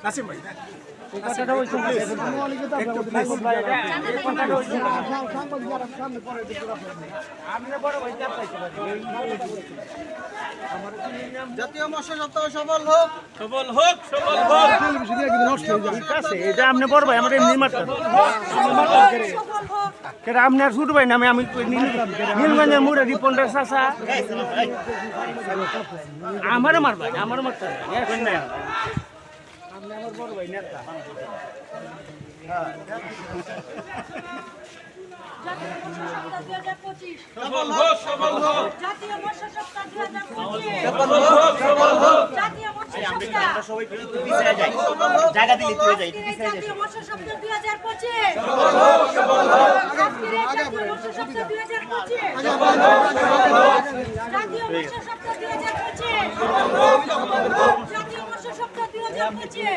নাসিম ভাই জাতীয় মৎস্য সপ্তাহ সফল হোক, সফল হোক, সফল হোক। ঠিক আছে, এটা আপনি বড় ভাই, আমার এমনি মারতেন। কেটা আপনার ছোট ভাই নামে আমি নীলগঞ্জের মুড়ে রিপন্ডার চাষা আমারও মারবেন, আমারও মারতে হবে। আপনি আমার বড় ভাই নেতা। সফল হোক, সফল হোক। জাতীয় মৎস্য সপ্তাহ 2025 সফল হোক, সফল হোক। জাতীয় মৎস্য সপ্তাহ সবাই পিছিয়ে যাই, জায়গা দিলে তুই যাই, আজকের এই জাতীয় মৎস্য সপ্তাহ 2025 সফল হোক, সফল হোক। আজকের এই জাতীয় মৎস্য সপ্তাহ 2025 সফল হোক, সফল হোক। জাতীয় মৎস্য সপ্তাহ 2025 জাতীয় মৎস্য সপ্তাহ 2025